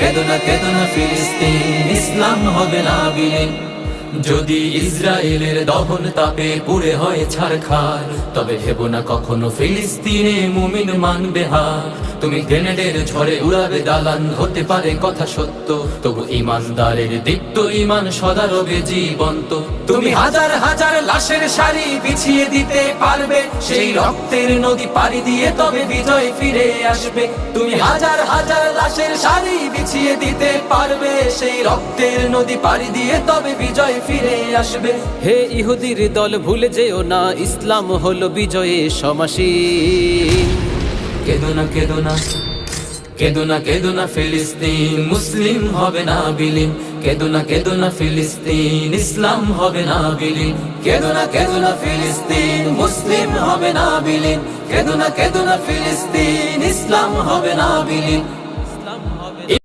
কেদো না ফিলিস্তিন, ইসলাম হবে না বিলীন। যদি ইসরায়েলের দহন তাপে পুড়ে হয় ছারখার, তবে ভেবো না কখনো ফিলিস্তিনে মুমিন মানবে হার। তুমি গ্রেনেডের ঝড়ে উড়াবে দালান, হতে পারে কথা সত্য, তবু ইমানদারের দীপ্ত ইমান সদা রবে জীবন্ত। তুমি হাজার হাজার লাশের সারি বিছিয়ে দিতে পারবে, সেই রক্তের নদী পাড়ি দিয়ে তবে বিজয় ফিরে আসবে। তুমি হাজার হাজার লাশের সারি বিছিয়ে দিতে পারবে, সেই রক্তের নদী পাড়ি দিয়ে তবে বিজয় ফিরে আসবে। হে ইহুদির দল ভুলে যেও না, ইসলাম হলো বিজয়ে সমাসীন। কেদো না ফিলিস্তিন, মুসলিম হবে না বিলীন। কেদো না ফিলিস্তিন, ইসলাম হবে না বিলীন। কেদো না ফিলিস্তিন, মুসলিম হবে না বিলীন। কেদো না ফিলিস্তিন, ইসলাম হবে না বিলীন।